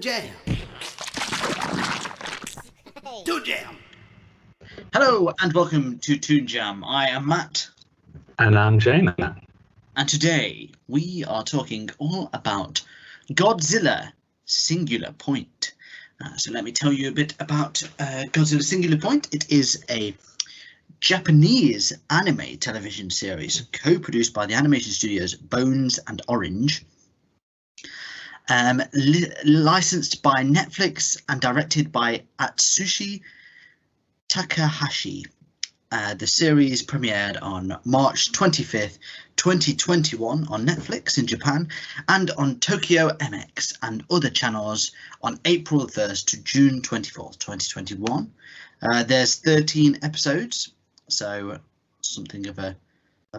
Jam. Toon Jam. Hello and welcome to Toon Jam. I am Matt. And I'm Jamin. And today we are talking all about Godzilla Singular Point. So let me tell you a bit about Godzilla Singular Point. It is a Japanese anime television series co-produced by the animation studios Bones and Orange. Licensed by Netflix and directed by Atsushi Takahashi. The series premiered on March 25th, 2021 on Netflix in Japan and on Tokyo MX and other channels on April 1st to June 24th, 2021. There's 13 episodes, so something of a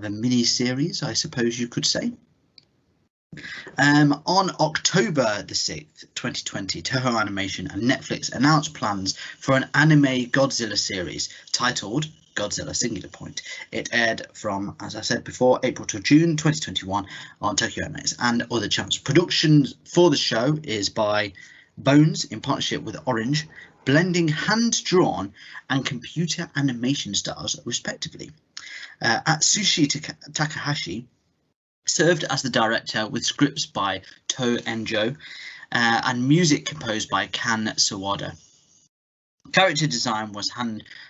mini series, I suppose you could say. On October the 6th, 2020, Toho Animation and Netflix announced plans for an anime Godzilla series titled Godzilla Singular Point. It aired from, as I said before, April to June 2021 on Tokyo MX and other channels. Production for the show is by Bones in partnership with Orange, blending hand-drawn and computer animation styles respectively. Atsushi Takahashi served as the director with scripts by To Enjo and music composed by Kan Sawada. Character design was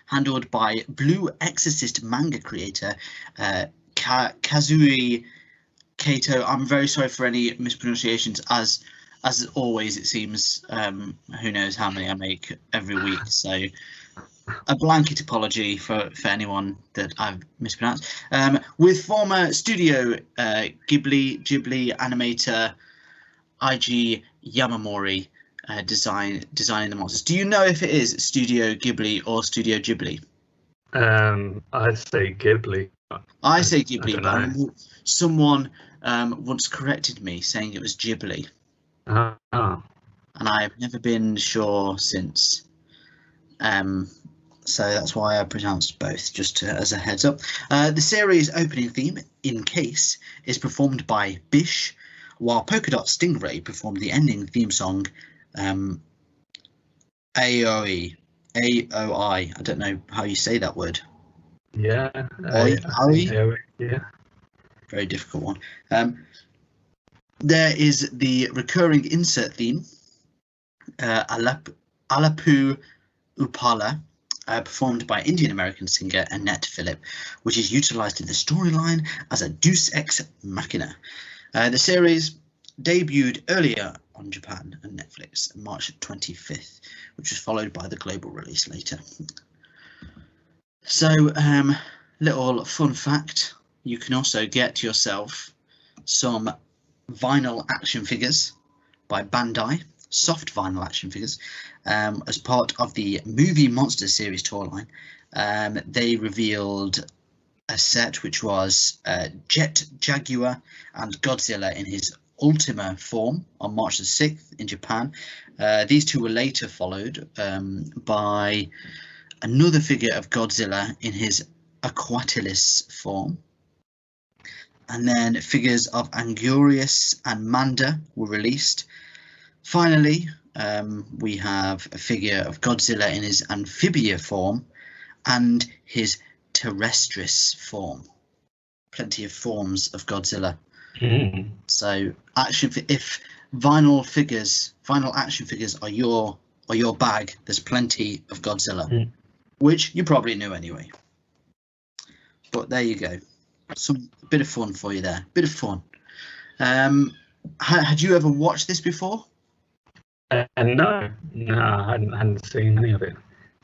handled by Blue Exorcist manga creator Kazui Kato. I'm very sorry for any mispronunciations, as always it seems. Who knows how many I make every week, so a blanket apology for anyone that I've mispronounced. With former Studio Ghibli animator Eiji Yamamori designing the monsters. Do you know if it is Studio Ghibli or Studio Ghibli? I'd say Ghibli. I say Ghibli, but I I remember someone once corrected me saying it was Ghibli. Oh. And I've never been sure since. So that's why I pronounced both, just as a heads up. The series opening theme, In Case, is performed by Bish, while Polka Dot Stingray performed the ending theme song, AOI. I don't know how you say that word. Yeah. AOI? Yeah. Very difficult one. There is the recurring insert theme, Alapu Upala, performed by Indian-American singer Annette Phillip, which is utilised in the storyline as a Deus Ex Machina. The series debuted earlier on Japan and Netflix on March 25th, which was followed by the global release later. So, little fun fact, you can also get yourself some vinyl action figures by Bandai, soft vinyl action figures, as part of the Movie Monster series tour line. They revealed a set which was Jet Jaguar and Godzilla in his Ultima form on March the 6th in Japan. These two were later followed by another figure of Godzilla in his Aquatilis form. And then figures of Angurius and Manda were released. Finally, we have a figure of Godzilla in his Amphibia form and his Terrestris form. Plenty of forms of Godzilla. Mm. So, if vinyl action figures are your bag, there's plenty of Godzilla, which you probably knew anyway. But there you go. Some bit of fun for you there. Bit of fun. Had you ever watched this before? No, I hadn't seen any of it.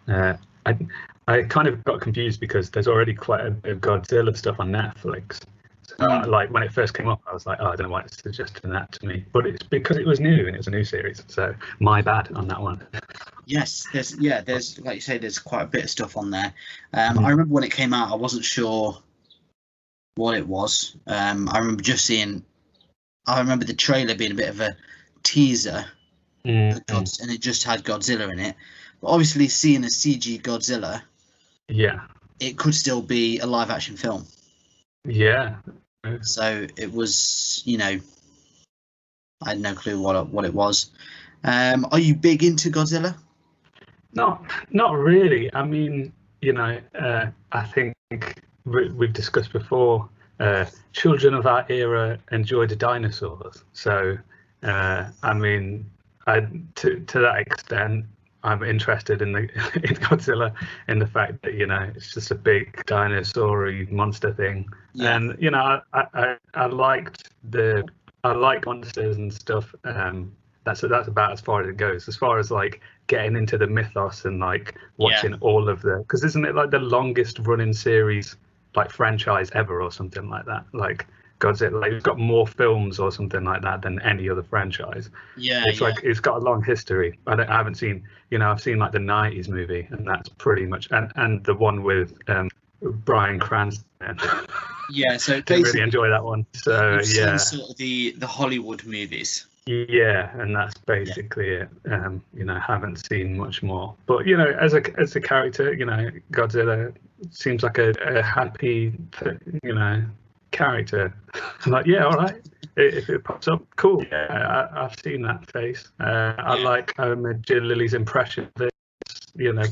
I kind of got confused because there's already quite a bit of Godzilla stuff on Netflix. So, like when it first came up, I was like, oh, I don't know why it's suggesting that to me. But it's because it was new and it was a new series. So my bad on that one. Yes, there's like you say, there's quite a bit of stuff on there. I remember when it came out, I wasn't sure what it was. I remember the trailer being a bit of a teaser, and it just had Godzilla in it. But obviously, seeing a CG Godzilla, yeah, it could still be a live action film. Yeah. So it was, I had no clue what it was. Are you big into Godzilla? Not really. I mean, I think we've discussed before. Children of our era enjoyed dinosaurs, so I mean, to that extent, I'm interested in the in Godzilla, in the fact that it's just a big dinosaur-y monster thing, Yeah. and I like monsters and stuff. That's about as far as it goes. As far as like getting into the mythos and like watching all of because isn't it like the longest running series, like franchise ever or something like that? Like Godzilla, like it's got more films or something like that than any other franchise. Yeah, It's like it's got a long history. I haven't seen, I've seen like the '90s movie, and that's pretty much, and the one with Bryan Cranston. yeah. So Didn't really basically, enjoy that one. So you've seen yeah. sort of the Hollywood movies. Yeah, and that's basically it. Haven't seen much more. But as a character, Godzilla seems like a happy, character. I'm like, yeah, all right. If it pops up, cool. Yeah, I've seen that face. I like Jill Lily's impression of it.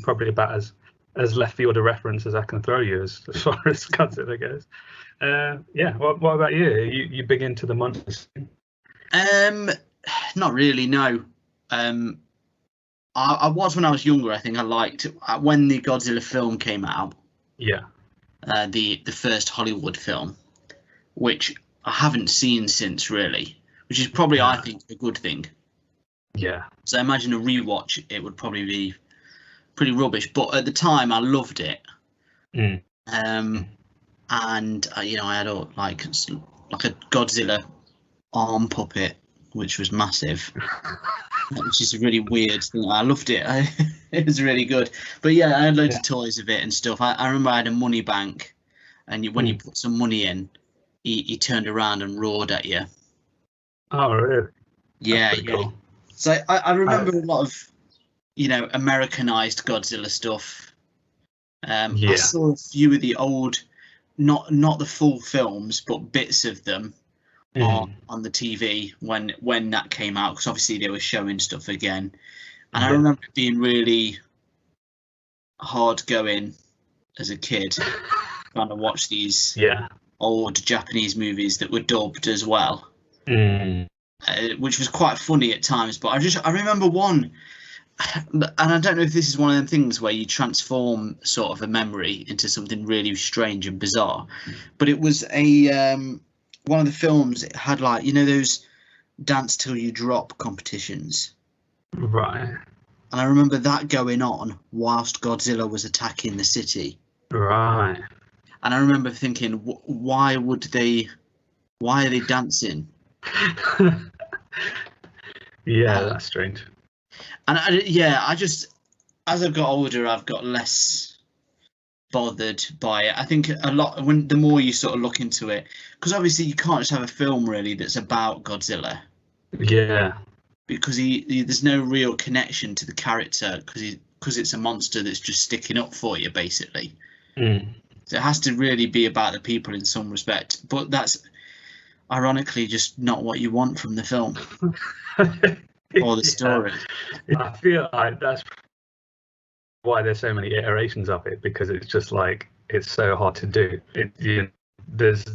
Probably about as left field a reference as I can throw you as far as Godzilla goes. Yeah. What about you? You big into the monsters? Not really. No. I was when I was younger. I think I liked when the Godzilla film came out. Yeah. The first Hollywood film, which I haven't seen since really, which is probably I think a good thing. Yeah. So I imagine a rewatch it would probably be pretty rubbish, but at the time I loved it. Mm. And I had like a Godzilla arm puppet, which was massive. Which is a really weird thing. I loved it. It was really good. But yeah, I had loads of toys of it and stuff. I remember I had a money bank, and when you put some money in, he turned around and roared at you. Oh, really? Yeah, yeah. Cool. So I remember a lot of, Americanized Godzilla stuff. I saw a few of the old, not the full films, but bits of them on the TV when that came out, because obviously they were showing stuff again, and I remember it being really hard going as a kid trying to watch these old Japanese movies that were dubbed as well, which was quite funny at times. But I remember one, and I don't know if this is one of them things where you transform sort of a memory into something really strange and bizarre, but it was one of the films. It had like those dance till you drop competitions, right? And I remember that going on whilst Godzilla was attacking the city, right? And I remember thinking, why are they dancing? That's strange. And I just, as I've got older, I've got less bothered by it. I think a lot the more you sort of look into it, because obviously you can't just have a film really that's about Godzilla. Yeah. Because there's no real connection to the character, because it's a monster that's just sticking up for you basically. So it has to really be about the people in some respect, but that's ironically just not what you want from the film or the story. I feel like that's why there's so many iterations of it, because it's just like it's so hard to do. There's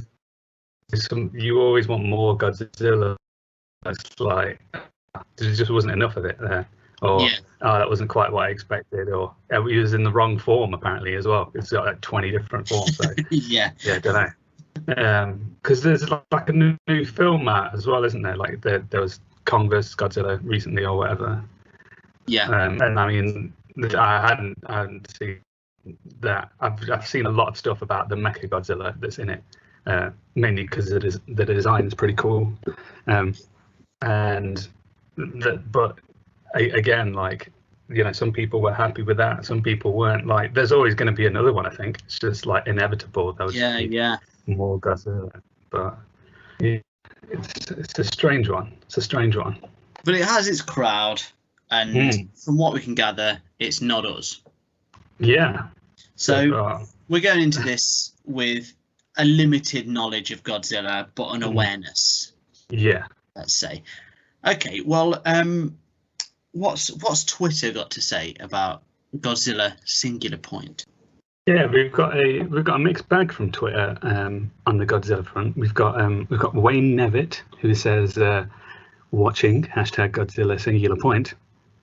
some, you always want more Godzilla. It's like there just wasn't enough of it there, or that wasn't quite what I expected, or it was in the wrong form apparently as well. It's got like 20 different forms. So I don't know. Because there's like a new film out as well, isn't there? Like there was Kong vs Godzilla recently or whatever. And I mean, I hadn't seen that. I've seen a lot of stuff about the Mecha Godzilla that's in it, mainly because the design is pretty cool. But again, like, some people were happy with that, some people weren't. Like, there's always going to be another one. I think it's just like inevitable. More Godzilla, but it's a strange one. But it has its crowd, and from what we can gather, it's not us. Yeah. So we're going into this with a limited knowledge of Godzilla, but an awareness. Yeah. Let's say. Okay, well, what's Twitter got to say about Godzilla Singular Point? Yeah, we've got a mixed bag from Twitter on the Godzilla front. We've got Wayne Nevitt, who says watching #Godzilla Singular Point.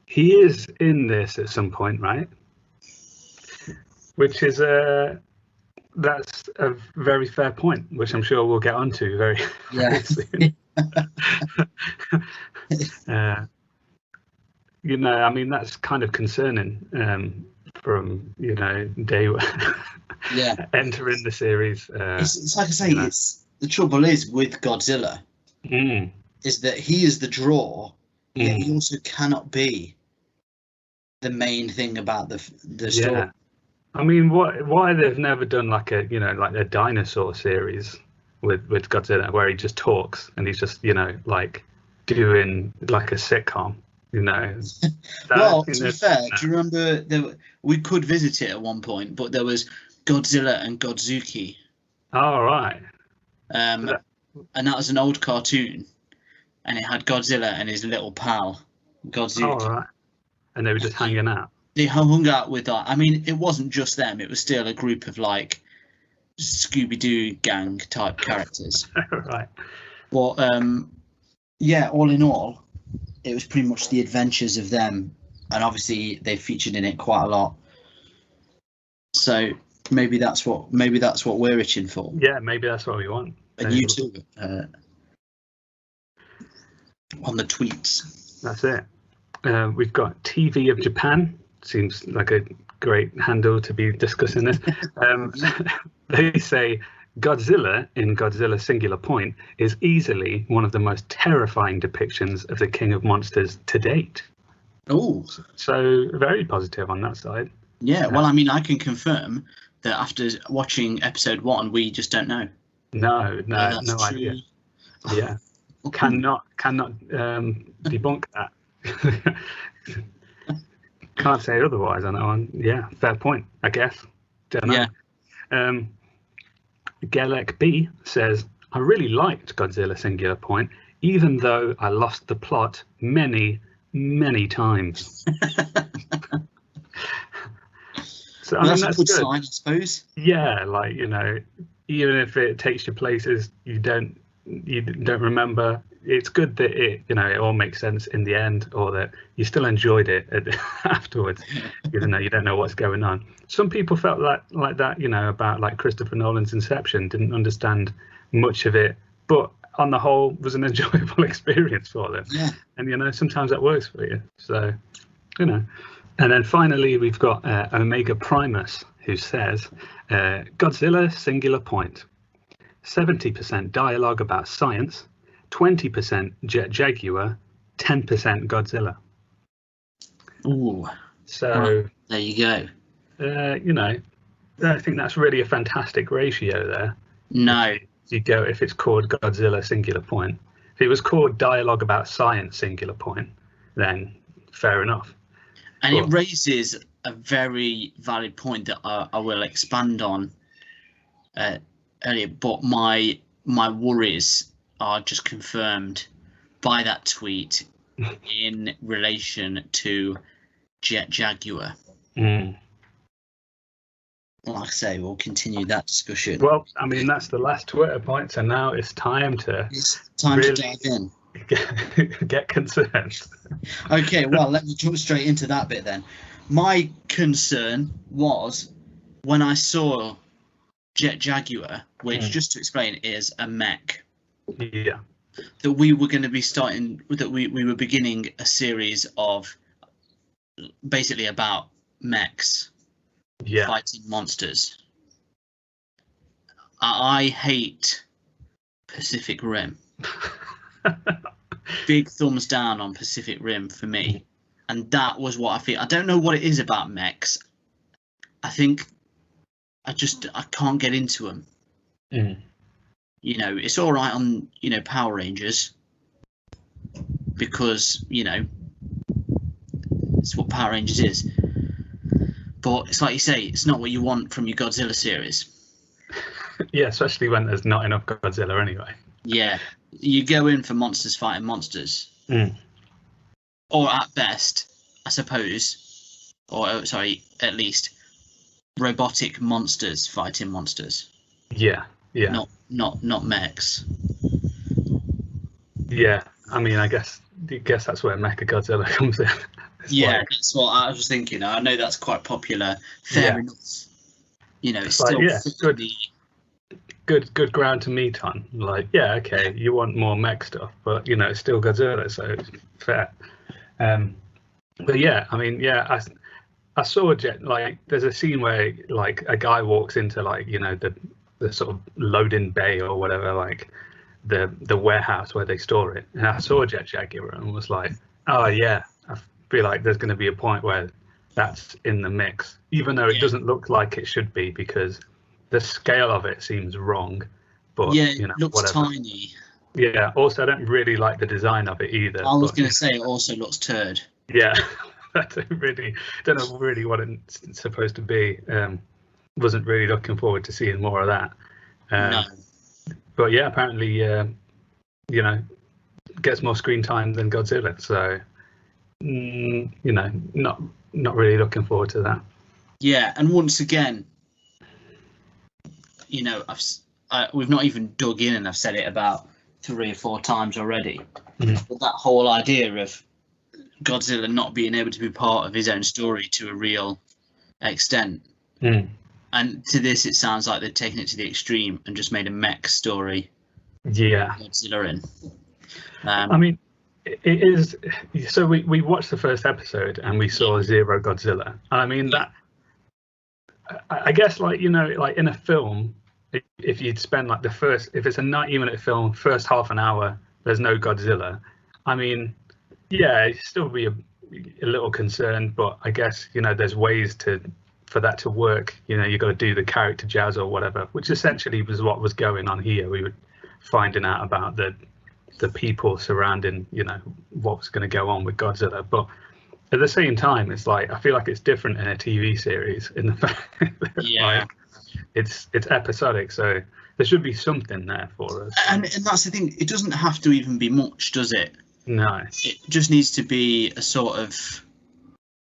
He is in this at some point, right? Which is that's a very fair point, which I'm sure we'll get onto very soon. You know, I mean, that's kind of concerning from, you know, day entering the series. It's like I say, it's the trouble is with Godzilla is that he is the draw, yet he also cannot be the main thing about the story. Yeah. I mean, why they've never done like a, you know, like a dinosaur series with Godzilla where he just talks and he's just, you know, like doing like a sitcom, you know. Well, to be fair, do you remember we could visit it at one point, but there was Godzilla and Godzuki. Oh, right. And that was an old cartoon, and it had Godzilla and his little pal Godzuki. Oh, right. And they were just hanging out. They hung out with I mean, it wasn't just them, it was still a group of like Scooby-Doo gang type characters. Right. But yeah, all in all, it was pretty much the adventures of them, and obviously they featured in it quite a lot. So maybe that's what we're itching for. Yeah, maybe that's what we want. And you too, on the tweets. That's it. We've got TV of Japan. Seems like a great handle to be discussing this. They say Godzilla in Godzilla Singular Point is easily one of the most terrifying depictions of the King of Monsters to date. Oh, so very positive on that side. Yeah, well, I mean, I can confirm that after watching episode 1, we just don't know. No idea. Yeah, cannot debunk that. Can't say otherwise on that one. Yeah, fair point, I guess. Don't know. Yeah. Gelek B says, I really liked Godzilla Singular Point, even though I lost the plot many, many times. So I mean, that's a good sign, I suppose. Yeah, like, you know, even if it takes you places you don't remember, it's good that it, you know, it all makes sense in the end, or that you still enjoyed it afterwards, even though you don't know what's going on. Some people felt like that, you know, about like Christopher Nolan's Inception, didn't understand much of it, but on the whole was an enjoyable experience for them. Yeah. And, you know, sometimes that works for you. So, you know. And then finally, we've got Omega Primus, who says, Godzilla Singular Point. 70% dialogue about science, 20% Jet Jaguar, 10% Godzilla. Ooh. So well, there you go. You know, I think that's really a fantastic ratio there. No. If it's called Godzilla Singular Point. If it was called Dialogue About Science Singular Point, then fair enough. And it raises a very valid point that I will expand on earlier, but my worries are just confirmed by that tweet in relation to Jet Jaguar. Like I say, we'll continue that discussion. Well, I mean, that's the last Twitter point, so now it's time to to dive in. Get concerned. Okay, well, let me jump straight into that bit then. My concern was when I saw Jet Jaguar, which, just to explain, is a mech. Yeah. That we were going to be we were beginning a series of basically about mechs fighting monsters. I hate Pacific Rim. Big thumbs down on Pacific Rim for me, and that was what I feel. I don't know what it is about mechs. I think I can't get into them. You know, it's all right on, you know, Power Rangers because, you know, it's what Power Rangers is. But it's like you say, it's not what you want from your Godzilla series. Yeah, especially when there's not enough Godzilla anyway. Yeah, you go in for monsters fighting monsters, or at best, I suppose, or sorry, at least robotic monsters fighting monsters. Yeah, Not mechs. Yeah. I mean, I guess that's where Mechagodzilla comes in. Yeah, that's what I was thinking. I know that's quite popular. Fair enough. You know, it's still good ground to meet on. Like, yeah, okay, you want more mech stuff, but you know, it's still Godzilla, so it's fair. But yeah, I mean, yeah, I saw there's a scene where like a guy walks into like, you know, the sort of loading bay or whatever, like the warehouse where they store it, and I saw Jet Jaguar and was like, oh yeah, I feel like there's going to be a point where that's in the mix, even though it doesn't look like it should be, because the scale of it seems wrong. But you know, it looks whatever. tiny. Yeah. Also, I don't really like the design of it either. I was going to say it also looks turd. Yeah. I don't know really what it's supposed to be. Wasn't really looking forward to seeing more of that. No. But yeah, apparently, you know, gets more screen time than Godzilla. So, you know, not really looking forward to that. Yeah, and once again, you know, we've not even dug in, and I've said it about 3 or 4 times already. But that whole idea of Godzilla not being able to be part of his own story to a real extent. And to this, it sounds like they've taken it to the extreme and just made a mech story. Yeah. Godzilla in. I mean, it is. So we watched the first episode and we saw Zero Godzilla. I mean, that. I guess, like, you know, like in a film, if you'd spend like if it's a 90-minute film, first half an hour, there's no Godzilla. I mean, yeah, you'd still be a little concerned, but I guess, you know, there's ways for that to work. You know, you've got to do the character jazz or whatever, which essentially was what was going on here. We were finding out about the people surrounding, you know, what was going to go on with Godzilla. But at the same time, it's like, I feel like it's different in a TV series in the fact like it's episodic, so there should be something there for us. And that's the thing, it doesn't have to even be much, does it? No. It just needs to be a sort of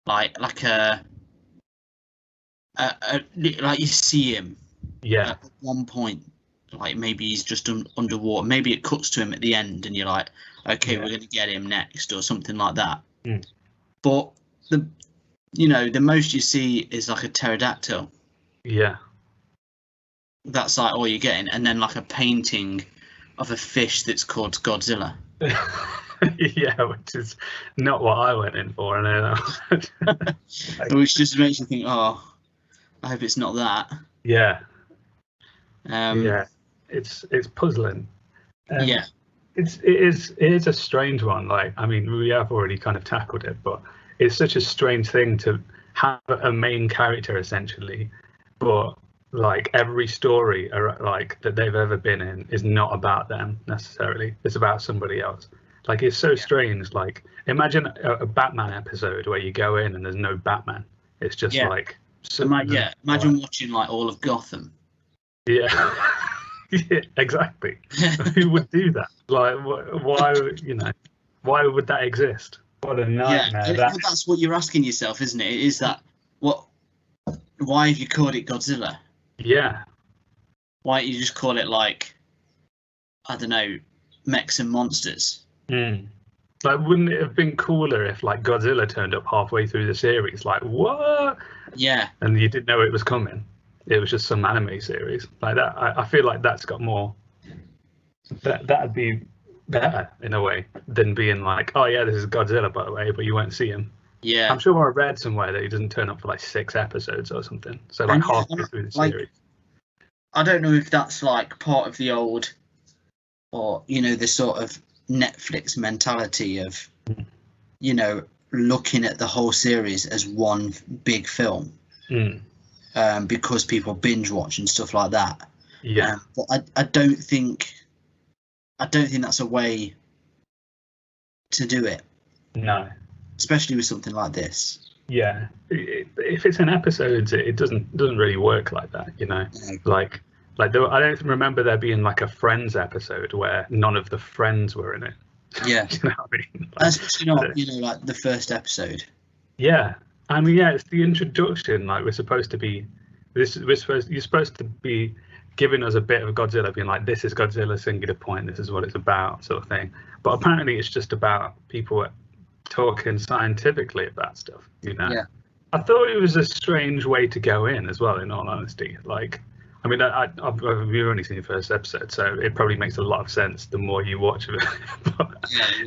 like a like you see him at one point, like maybe he's just underwater, maybe it cuts to him at the end and you're like, okay, we're going to get him next or something like that. But the most you see is like a pterodactyl. That's like all you're getting, and then like a painting of a fish that's called Godzilla. Yeah, which is not what I went in for, I know. Which just makes you think, oh, I hope it's not that. Yeah. Yeah, it's puzzling. Yeah, it is a strange one. Like, I mean, we have already kind of tackled it, but it's such a strange thing to have a main character essentially, but like every story like that they've ever been in is not about them necessarily. It's about somebody else. Like, it's so strange. Like, imagine a Batman episode where you go in and there's no Batman. It's just like imagine watching like all of Gotham. Yeah. Yeah, exactly. Who would do that? Like, why? You know, why would that exist? What a nightmare! Yeah, that's what you're asking yourself, isn't it? Is that what? Why have you called it Godzilla? Yeah. Why don't you just call it, like, I don't know, mechs and monsters? Like, wouldn't it have been cooler if like Godzilla turned up halfway through the series? Like, what? Yeah. And you didn't know it was coming. It was just some anime series like that. I feel like that's got more. That'd be better in a way than being like, oh yeah, this is Godzilla, by the way, but you won't see him. Yeah. I'm sure I read somewhere that he doesn't turn up for like 6 episodes or something. So like halfway through the series. I don't know if that's like part of the old, or, you know, the sort of Netflix mentality of, you know, looking at the whole series as one big film. Because people binge watch and stuff like that. Yeah. But I don't think that's a way to do it. No. Especially with something like this. Yeah. If it's in episodes, it doesn't really work like that, you know. Like I don't remember there being like a Friends episode where none of the friends were in it. Yeah. You know what I mean? Like, Especially not, like the first episode. yeah, I mean, yeah, it's the introduction. Like, you're supposed to be giving us a bit of Godzilla, being like, this is Godzilla singular point, this is what it's about, sort of thing. But apparently, it's just about people talking scientifically about stuff. Yeah. I thought it was a strange way to go in as well. In all honesty, like, I mean, we've only seen the first episode, so it probably makes a lot of sense the more you watch of it. But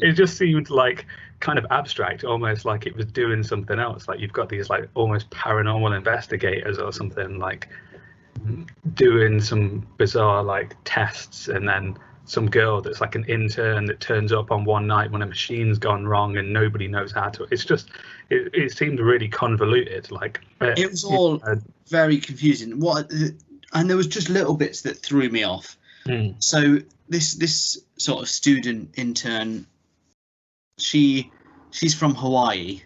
it just seemed like kind of abstract, almost like it was doing something else. Like, you've got these like almost paranormal investigators or something, like doing some bizarre like tests, and then some girl that's like an intern that turns up on one night when a machine's gone wrong and nobody knows how to. It's just it seemed really convoluted. Like, it was all very confusing. And there was just little bits that threw me off. So this sort of student intern, she's from Hawaii,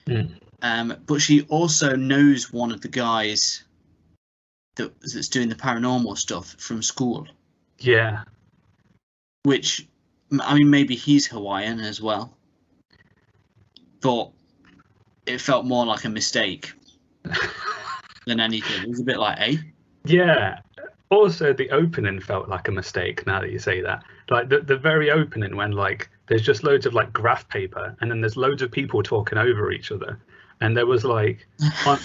but she also knows one of the guys that's doing the paranormal stuff from school. Yeah. Which, I mean, maybe he's Hawaiian as well, but it felt more like a mistake than anything. It was a bit like, eh? Yeah. Also, the opening felt like a mistake. Now that you say that, like the very opening, when like there's just loads of like graph paper, and then there's loads of people talking over each other, and there was like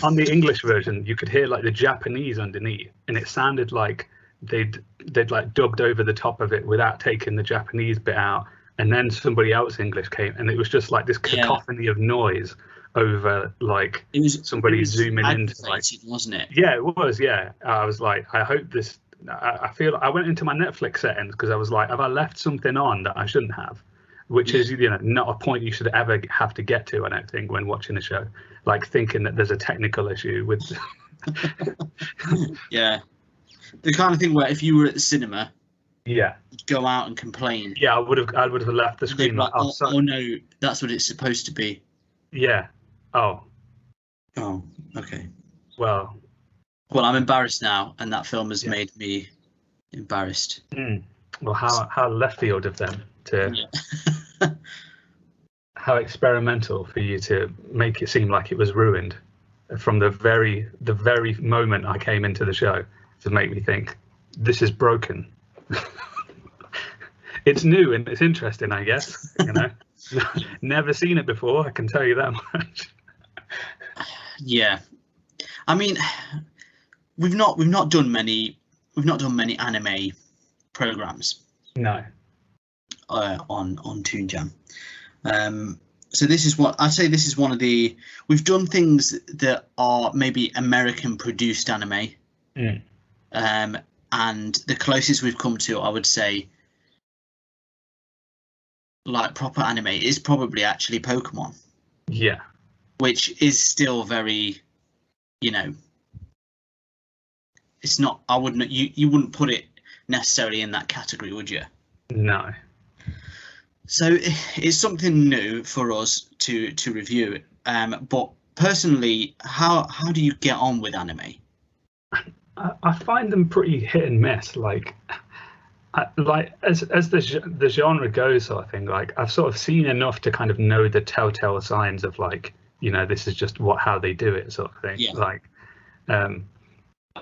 on the English version you could hear like the Japanese underneath, and it sounded like they'd like dubbed over the top of it without taking the Japanese bit out, and then somebody else English came, and it was just like this cacophony of noise over like somebody zooming into, like, wasn't it? Yeah, it was. Yeah, I was like, I hope this. I feel I went into my Netflix settings because I was like, have I left something on that I shouldn't have? Which is, not a point you should ever have to get to, I don't think, when watching a show, like thinking that there's a technical issue with. Yeah, the kind of thing where if you were at the cinema, you'd go out and complain. Yeah, I would have left the screen like, oh no, that's what it's supposed to be. Yeah. Oh, okay. Well, I'm embarrassed now, and that film has made me embarrassed. Well, how left field of them to how experimental for you to make it seem like it was ruined from the very moment I came into the show, to make me think this is broken. It's new and it's interesting, I guess. Never seen it before, I can tell you that much. Yeah, I mean, we've not done many anime programs. No. On Toon Jam. So this is what I'd say. This is one of the, we've done things that are maybe American produced anime. And the closest we've come to, I would say, like proper anime, is probably actually Pokemon. Yeah. Which is still very, it's not, I wouldn't, you wouldn't put it necessarily in that category, would you? No. So it's something new for us to review. But personally, how do you get on with anime? I find them pretty hit and miss. Like as the genre goes, sort of thing. Like, I've sort of seen enough to kind of know the telltale signs of, like, this is just how they do it, sort of thing. Yeah. Like, and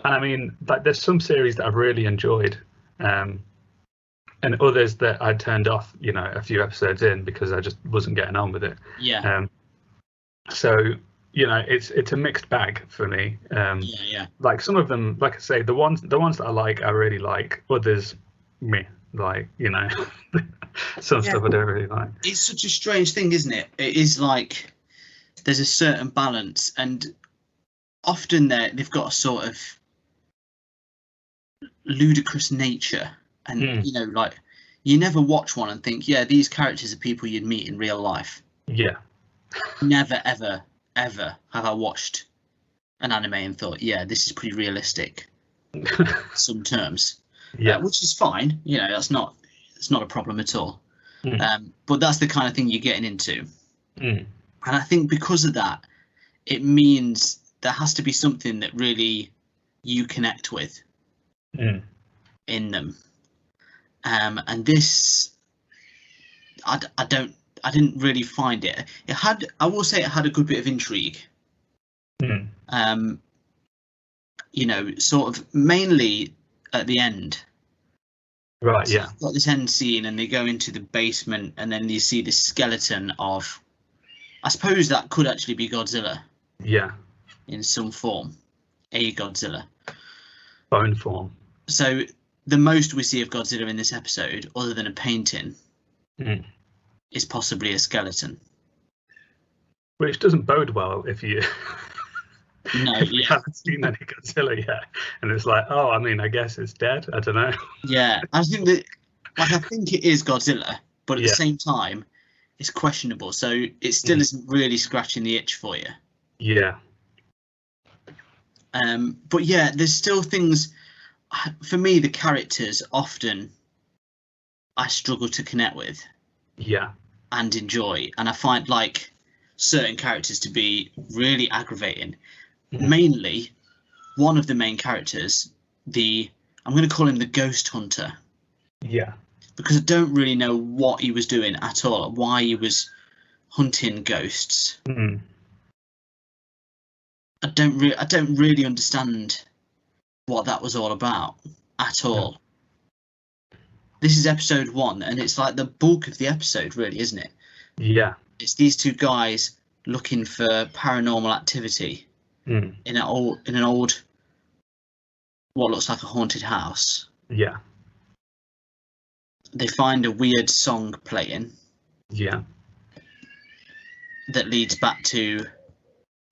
I mean, like, there's some series that I've really enjoyed, and others that I turned off, a few episodes in because I just wasn't getting on with it. Yeah. So, it's a mixed bag for me. Yeah. Like, some of them, like I say, the ones that I really like. Others, me, like, some stuff I don't really like. It's such a strange thing, isn't it? It is like there's a certain balance, and often they've got a sort of ludicrous nature, and like, you never watch one and think, yeah, these characters are people you'd meet in real life. Yeah. Never ever have I watched an anime and thought, yeah, this is pretty realistic. Some terms. Yeah. Which is fine. It's not a problem at all. But that's the kind of thing you're getting into. And I think because of that, it means there has to be something that really you connect with in them. And this, I didn't really find it. I will say it had a good bit of intrigue. You know, sort of mainly at the end. Right. So Yeah. you've got this end scene, and they go into the basement, and then you see this skeleton of. I suppose that could actually be Godzilla. Yeah. In some form, a Godzilla. Bone form. So the most we see of Godzilla in this episode, other than a painting, is possibly a skeleton. Which doesn't bode well if you if you yeah. haven't seen any Godzilla yet, and it's like, oh, I mean, I guess it's dead. I don't know. Yeah, I think that, like, I think it is Godzilla, but at the same time, it's questionable. So it still isn't really scratching the itch for you. Yeah. But yeah, there's still things. For me, the characters often I struggle to connect with. Yeah. And enjoy, and I find like certain characters to be really aggravating. Mainly, one of the main characters, I'm going to call him the Ghost Hunter. Yeah. Because I don't really know what he was doing at all, why he was hunting ghosts. I don't really understand what that was all about at all. This is episode 1, and it's like the bulk of the episode, really, isn't it? Yeah. It's these two guys looking for paranormal activity in an old, what looks like a haunted house. Yeah. They find a weird song playing. Yeah. That leads back to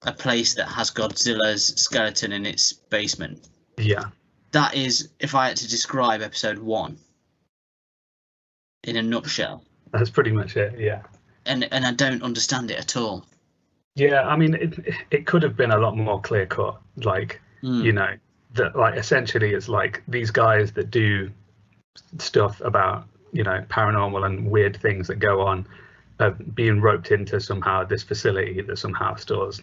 a place that has Godzilla's skeleton in its basement. Yeah. That is, if I had to describe episode 1 in a nutshell. That's pretty much it. Yeah. And I don't understand it at all. Yeah, I mean, it could have been a lot more clear cut. Like, you know, that like essentially it's like these guys that do stuff about, you know, paranormal and weird things that go on, being roped into somehow this facility that somehow stores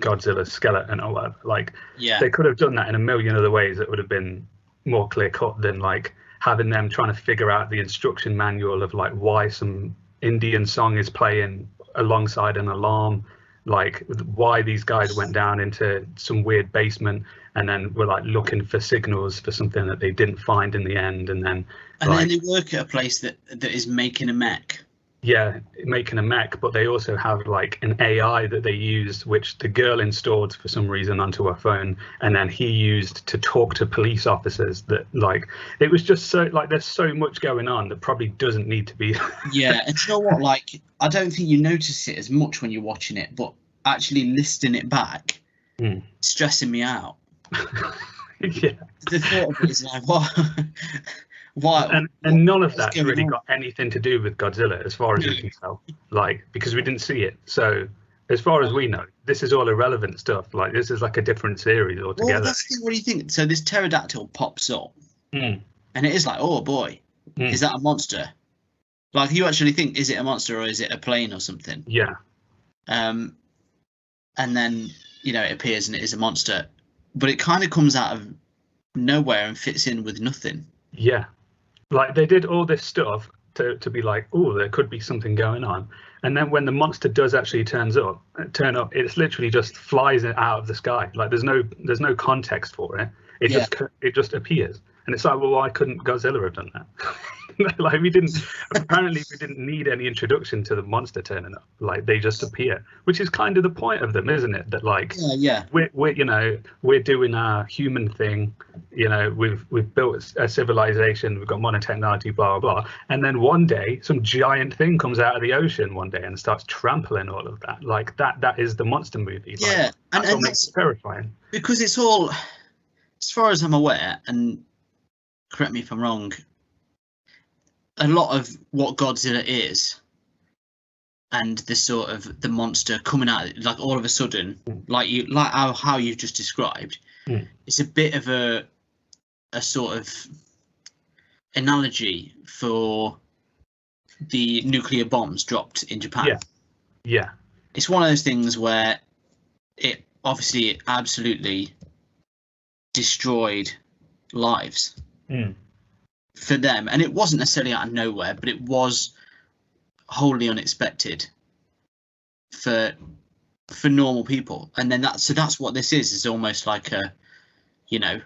Godzilla's skeleton or whatever. Like, they could have done that in a million other ways that would have been more clear cut than like having them trying to figure out the instruction manual of like why some Indian song is playing alongside an alarm, like why these guys went down into some weird basement and then were like looking for signals for something that they didn't find in the end, and then they work at a place that is making a mech. Yeah, making a mech, but they also have like an AI that they use, which the girl installed for some reason onto her phone, and then he used to talk to police officers. That like, it was just so like there's so much going on that probably doesn't need to be. Yeah, and you know what? Like, I don't think you notice it as much when you're watching it, but actually listing it back, stressing me out. Yeah, the thought of it is like, what? Why? And none of that's really got anything to do with Godzilla, as far as we can tell. Like, because we didn't see it. So, as far as we know, this is all irrelevant stuff. Like, this is like a different series altogether. Well, that's the thing. What do you think? So this pterodactyl pops up, and it is like, oh boy, is that a monster? Like, you actually think, is it a monster or is it a plane or something? Yeah. And then, you know, it appears and it is a monster, but it kind of comes out of nowhere and fits in with nothing. Yeah. Like, they did all this stuff to be like, oh, there could be something going on. And then when the monster does actually turn up, it's literally just flies out of the sky. Like, there's no context for it. It just appears. And it's like, well, why couldn't Godzilla have done that? Like, we didn't need any introduction to the monster turning up. Like, they just appear, which is kind of the point of them, isn't it? That like, we're doing our human thing. You know, we've built a civilization, we've got modern technology, blah blah blah, and then one day some giant thing comes out of the ocean one day and starts trampling all of that. Like, that is the monster movie. Yeah, like, and that's terrifying. Because it's all, as far as I'm aware, and correct me if I'm wrong, a lot of what Godzilla is, and the sort of the monster coming out, like all of a sudden, like how you've just described, it's a bit of a sort of analogy for the nuclear bombs dropped in Japan. Yeah. It's one of those things where it obviously absolutely destroyed lives for them, and it wasn't necessarily out of nowhere, but it was wholly unexpected for normal people. And then that's what this is almost like a, you know,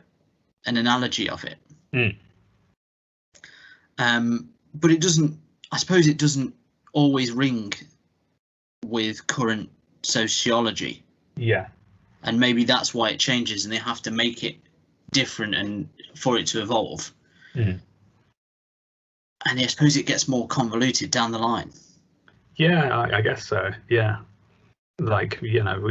an analogy of it. But it doesn't, I suppose it doesn't always ring with current sociology. Yeah. And maybe that's why it changes, and they have to make it different and for it to evolve. And I suppose it gets more convoluted down the line. Yeah, I guess so. Yeah, like, you know,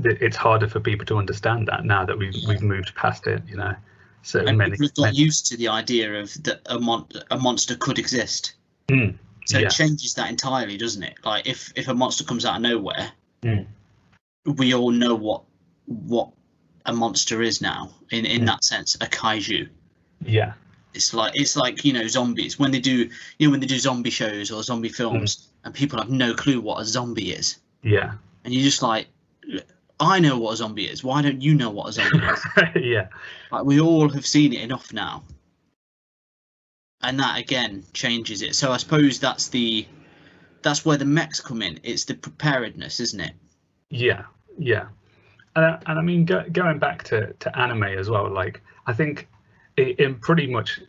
it's harder for people to understand that now that we've moved past it. You know, so and many people have got used to the idea of that a monster could exist. So it changes that entirely, doesn't it? Like if a monster comes out of nowhere, we all know what a monster is now. In that sense, a kaiju. Yeah. It's like you know, zombies when they do zombie shows or zombie films, and people have no clue what a zombie is. Yeah. And you're just like, I know what a zombie is. Why don't you know what a zombie is? Yeah. Like we all have seen it enough now. And that again changes it. So I suppose that's where the mechs come in. It's the preparedness, isn't it? Yeah. Yeah. And I mean, going back to anime as well, like I think in pretty much,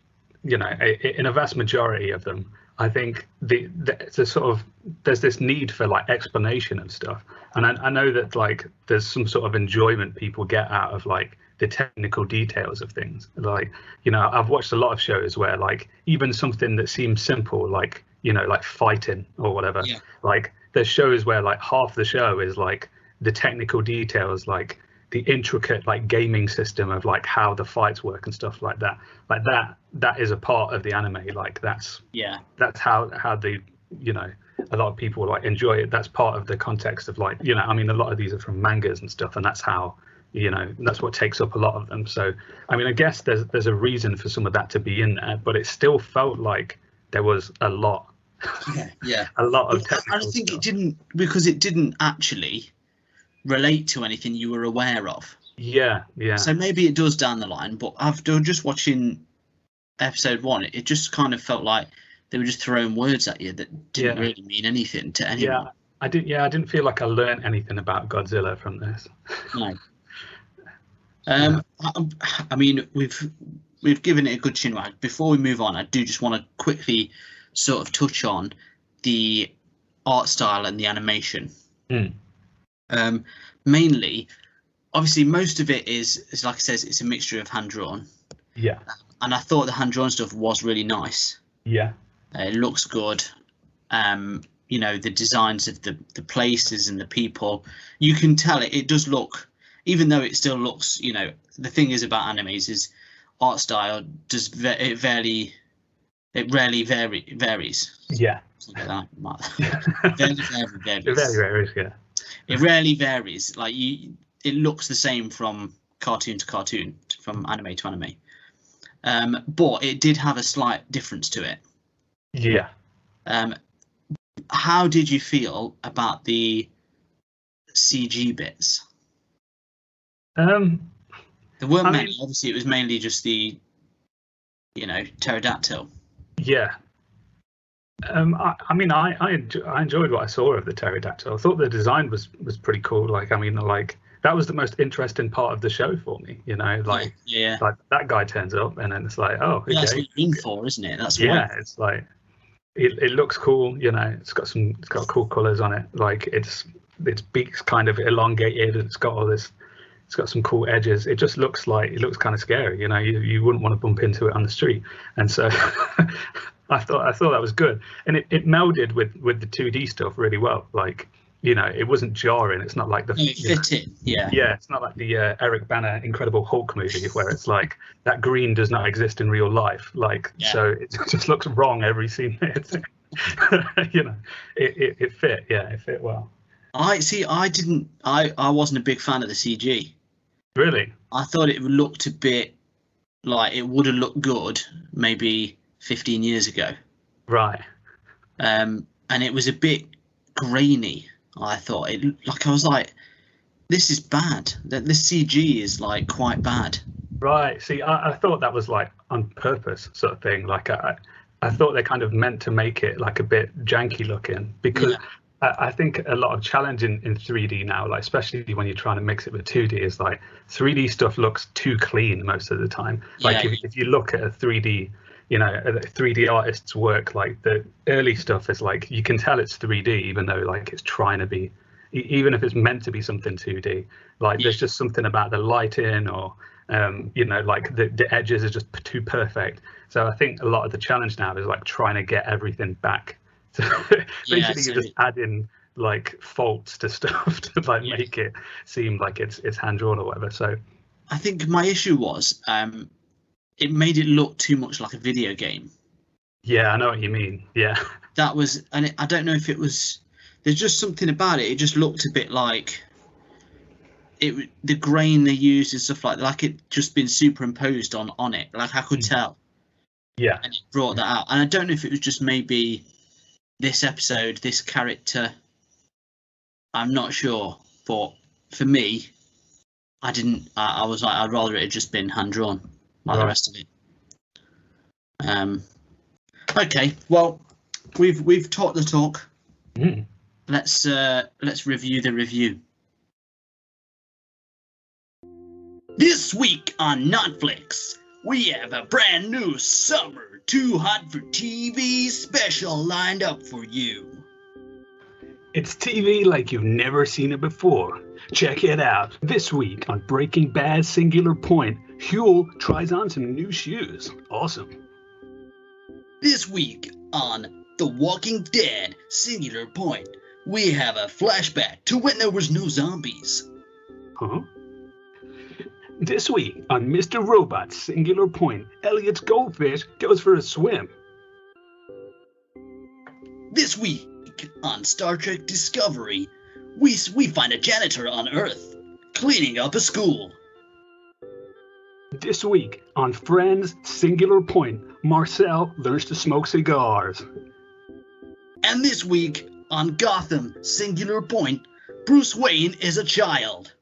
you know, in a vast majority of them, I think the sort of there's this need for like explanation of stuff, and I know that like there's some sort of enjoyment people get out of like the technical details of things. Like, you know, I've watched a lot of shows where like even something that seems simple, like, you know, like fighting or whatever, like there's shows where like half the show is like the technical details, like the intricate like gaming system of like how the fights work and stuff like that. Like that is a part of the anime. Like that's how the, you know, a lot of people like enjoy it. That's part of the context of like, you know, I mean, a lot of these are from mangas and stuff, and that's how, you know, that's what takes up a lot of them. So I mean, I guess there's a reason for some of that to be in there, but it still felt like there was a lot a lot of technical I think stuff. it didn't, because it didn't actually relate to anything you were aware of. Yeah. So maybe it does down the line, but after just watching episode 1, it just kind of felt like they were just throwing words at you that didn't really mean anything to anyone. I didn't feel like I learned anything about Godzilla from this. No. I mean, we've given it a good chin wag. Before we move on, I do just want to quickly sort of touch on the art style and the animation. Mainly, obviously, most of it is like I says, it's a mixture of hand drawn. Yeah. And I thought the hand drawn stuff was really nice. Yeah. It looks good. You know, the designs of the places and the people, you can tell it does look, even though it still looks, you know, the thing is about animes is art style does it rarely varies. Yeah. Like that. Very varies. Yeah. It rarely varies. Like it looks the same from cartoon to cartoon, from anime to anime. But it did have a slight difference to it. Yeah. How did you feel about the CG bits? There weren't many. Obviously, it was mainly just the, you know, pterodactyl. Yeah. I mean, I enjoyed what I saw of the pterodactyl. I thought the design was pretty cool. Like, I mean, like that was the most interesting part of the show for me. You know, like like that guy turns up and then it's like, oh, okay. That's what you're in for, isn't it? That's it's like it looks cool. You know, it's got cool colors on it. Like its beak's kind of elongated. It's got all this. It's got some cool edges. It just looks kind of scary. You know, you wouldn't want to bump into it on the street. And so I thought that was good, and it melded with the 2D stuff really well. Like, you know, it wasn't jarring. It's not like it fit in. Yeah. It's not like the Eric Bana Incredible Hulk movie where it's like that green does not exist in real life. Like, so it just looks wrong every scene. You know, it fit. Yeah, it fit well. I wasn't a big fan of the CG. Really? I thought it looked a bit like it would have looked good maybe 15 years ago. Right. And it was a bit grainy. I thought I was like, this is bad. This CG is like quite bad. Right. See, I thought that was like on purpose sort of thing. Like I thought they kind of meant to make it like a bit janky looking, because I think a lot of challenge in 3D now, like especially when you're trying to mix it with 2D, is like 3D stuff looks too clean most of the time. Like if you look at a 3D, a 3D artist's work, like the early stuff is like, you can tell it's 3D even though like it's trying to be, even if it's meant to be something 2D. Like there's just something about the lighting, or like the edges are just too perfect. So I think a lot of the challenge now is like trying to get everything back. So basically, you're just adding like faults to stuff to like make it seem like it's hand drawn or whatever. So I think my issue was it made it look too much like a video game. Yeah, I know what you mean. Yeah, that was, and I don't know if it was. There's just something about it. It just looked a bit like the grain they used and stuff like it just been superimposed on it. Like I could tell. Yeah, and it brought that out. And I don't know if it was just maybe this episode, this character, I'm not sure, but for me, I was like, I'd rather it had just been hand drawn like the rest of it. Okay, well, we've talked the talk. Let's review the review. This week on Netflix, we have a brand new summer Too Hot for TV special lined up for you. It's TV like you've never seen it before. Check it out. This week on Breaking Bad Singular Point, Huel tries on some new shoes. Awesome. This week on The Walking Dead Singular Point, we have a flashback to when there was no zombies. Huh? This week on Mr. Robot Singular Point, Elliot's goldfish goes for a swim. This week on Star Trek Discovery, we find a janitor on Earth cleaning up a school. This week on Friends Singular Point, Marcel learns to smoke cigars. And this week on Gotham Singular Point, Bruce Wayne is a child.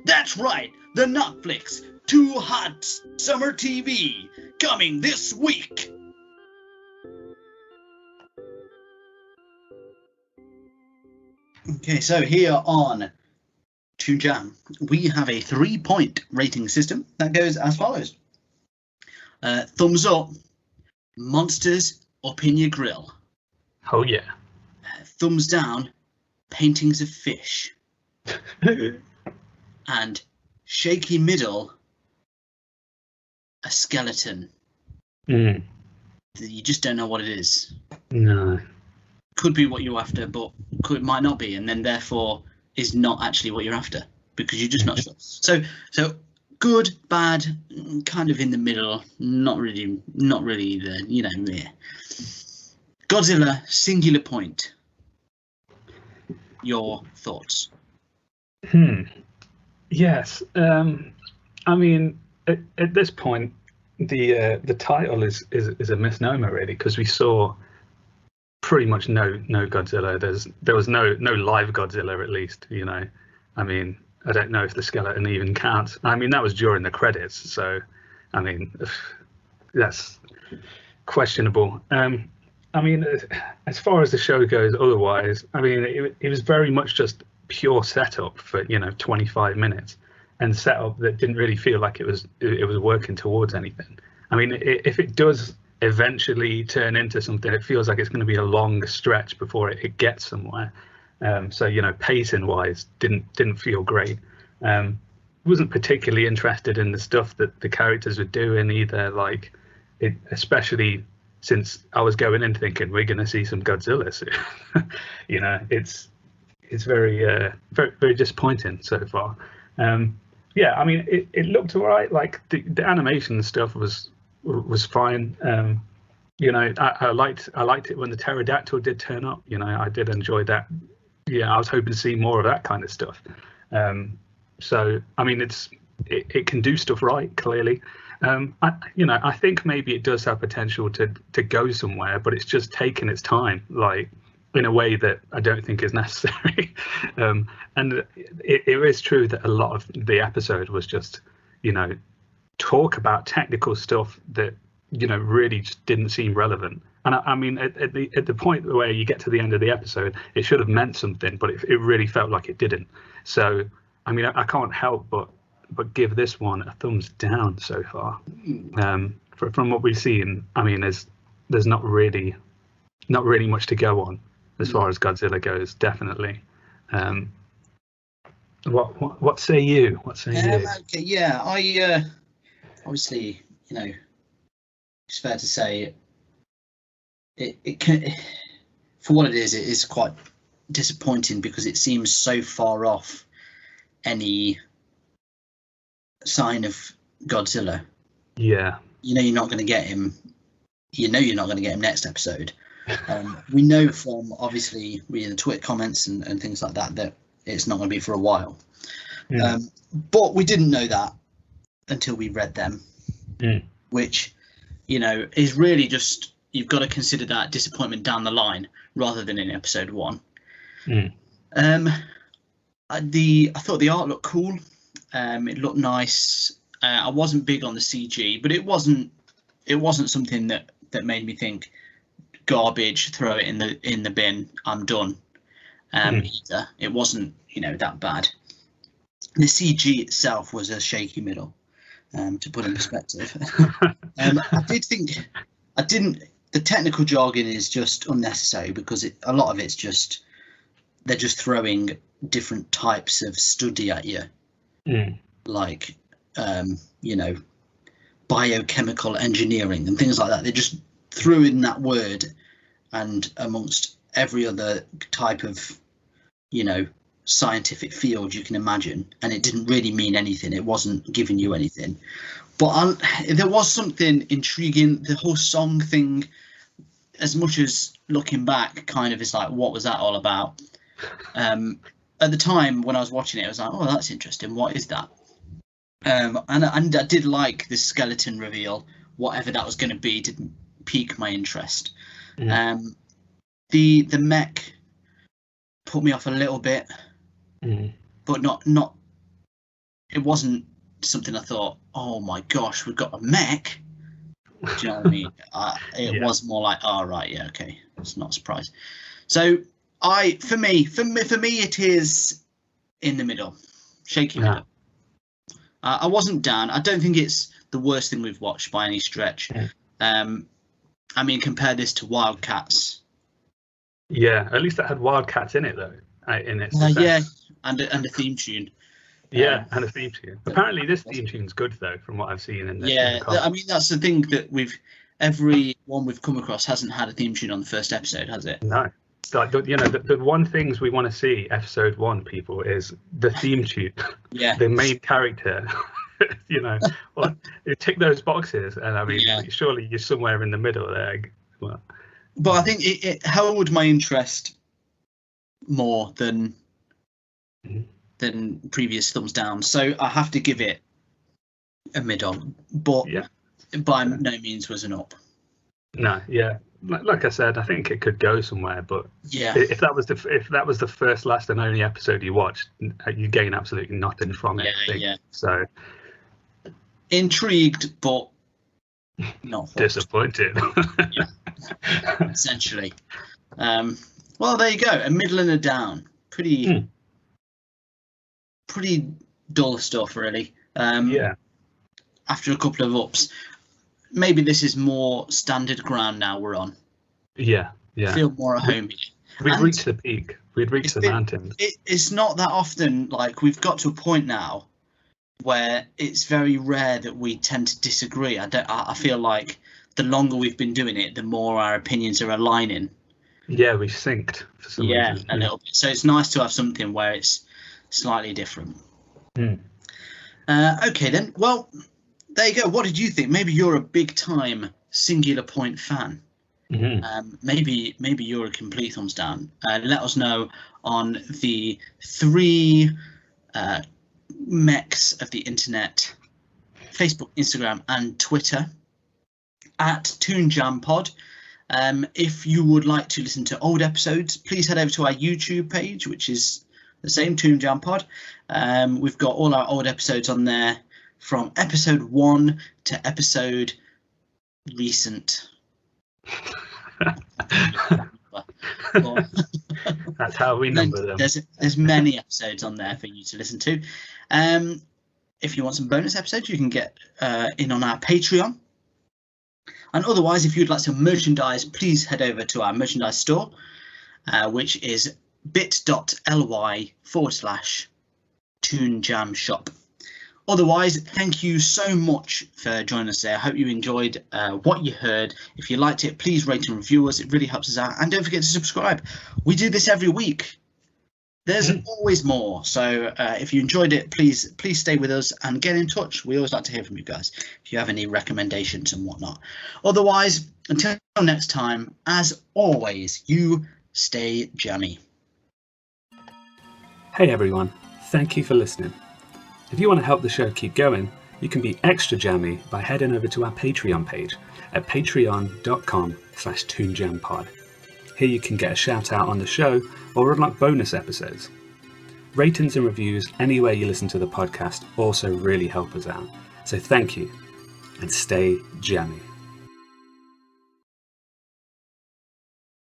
That's right, the Netflix Too Hot Summer TV, coming this week. Okay, so here on Toon Jam, we have a 3-point rating system that goes as follows. Thumbs up, monsters up in your grill. Oh yeah. Thumbs down, paintings of fish. And shaky middle, a skeleton. You just don't know what it is. No. Could be what you're after, but might not be, and then therefore is not actually what you're after because you're just not sure. So good, bad, kind of in the middle, not really either. Yeah. Godzilla Singular Point. Your thoughts? Yes. I mean, at this point, the title is a misnomer really, because we saw pretty much no Godzilla. There was no live Godzilla, at least. I mean, I don't know if the skeleton even counts. I mean, that was during the credits, so I mean, that's questionable. I mean, as far as the show goes, otherwise, I mean, it was very much just pure setup for 25 minutes, and setup that didn't really feel like it was working towards anything. I mean, if it does eventually turn into something, it feels like it's going to be a long stretch before it gets somewhere. So pacing wise, didn't feel great. Wasn't particularly interested in the stuff that the characters were doing either. Like it, especially since I was going in thinking we're going to see some Godzilla soon. It's very very disappointing so far. Yeah, I mean, it looked all right. Like the animation stuff was fine. I liked it when the pterodactyl did turn up. I did enjoy that. Yeah, I was hoping to see more of that kind of stuff. So I mean, it can do stuff right, clearly. I think maybe it does have potential to go somewhere, but it's just taking its time, like in a way that I don't think is necessary. And it is true that a lot of the episode was just, talk about technical stuff that, really just didn't seem relevant. And I mean, at the point where you get to the end of the episode, it should have meant something, but it really felt like it didn't. So, I mean, I can't help but give this one a thumbs down so far. From what we've seen, I mean, there's not really much to go on as far as Godzilla goes. Definitely. What say you? What say you? Okay, yeah, I obviously, it's fair to say it can, for what it is quite disappointing because it seems so far off any sign of Godzilla. Yeah. You're not going to get him. You're not going to get him next episode. We know from obviously reading the Twitter comments and things like that it's not going to be for a while. But we didn't know that until we read them, which, is really just, you've got to consider that disappointment down the line rather than in episode 1. I thought the art looked cool. It looked nice. I wasn't big on the CG, but it wasn't something that made me think garbage, throw it in the bin, I'm done. Either it wasn't that bad. The CG itself was a shaky middle, to put in perspective. I did think the technical jargon is just unnecessary because a lot of it's just they're just throwing different types of study at you, like biochemical engineering and things like that. They just threw in that word and amongst every other type of scientific field you can imagine, and it didn't really mean anything. It wasn't giving you anything, but there was something intriguing. The whole song thing, as much as looking back kind of is like, what was that all about? At the time when I was watching it, I was like, oh, that's interesting, what is that? And I did like the skeleton reveal. Whatever that was going to be didn't pique my interest. The mech put me off a little bit, but not. It wasn't something I thought, oh my gosh, we've got a mech. Do you know what I mean? It was more like, oh right, yeah, okay, it's not a surprise. So for me, it is in the middle, shaky middle. I wasn't down. I don't think it's the worst thing we've watched by any stretch. I mean, compare this to Wildcats. Yeah, at least it had Wildcats in it though. In its yeah, and a theme tune. Yeah, and a theme tune. Apparently, this theme tune's good though, from what I've seen in the. Yeah, I mean that's the thing that every one we've come across hasn't had a theme tune on the first episode, has it? No. Like the one things we want to see episode 1, people, is the theme tune. Yeah. The main character. Well, you tick those boxes, and I mean, surely you're somewhere in the middle there. Well, but I think it held my interest more than previous thumbs down, so I have to give it a middle, but by no means was an up. No, like I said, I think it could go somewhere, but if that was the first, last, and only episode you watched, you gain absolutely nothing from it. So intrigued, but not disappointed. Essentially. Well, there you go, a middle and a down. Pretty dull stuff, really. After a couple of ups. Maybe this is more standard ground now we're on. Yeah. Feel more at home here. We've reached the peak. We've reached the mountains. It's not that often, like, we've got to a point now where it's very rare that we tend to disagree. I feel like the longer we've been doing it, the more our opinions are aligning. Yeah, we've synced for some reason. A little bit. So it's nice to have something where it's slightly different. Okay then, well, there you go. What did you think? Maybe you're a big time Singular Point fan. Maybe you're a complete thumbs down. Let us know on the 3 mechs of the internet: Facebook, Instagram, and Twitter at Toon Jam Pod. If you would like to listen to old episodes, please head over to our YouTube page, which is the same, Toon Jam Pod. We've got all our old episodes on there, from episode 1 to episode recent. Or- That's how we number them. There's many episodes on there for you to listen to. If you want some bonus episodes, you can get in on our Patreon. And otherwise, if you'd like some merchandise, please head over to our merchandise store, which is bit.ly/Toon Jam Shop. Otherwise, thank you so much for joining us there. I hope you enjoyed what you heard. If you liked it, please rate and review us. It really helps us out. And don't forget to subscribe. We do this every week. There's always more. So if you enjoyed it, please stay with us and get in touch. We always like to hear from you guys if you have any recommendations and whatnot. Otherwise, until next time, as always, you stay jammy. Hey everyone, thank you for listening. If you want to help the show keep going, you can be extra jammy by heading over to our Patreon page at patreon.com/toonjampod. Here you can get a shout out on the show or unlock bonus episodes. Ratings and reviews anywhere you listen to the podcast also really help us out. So thank you and stay jammy.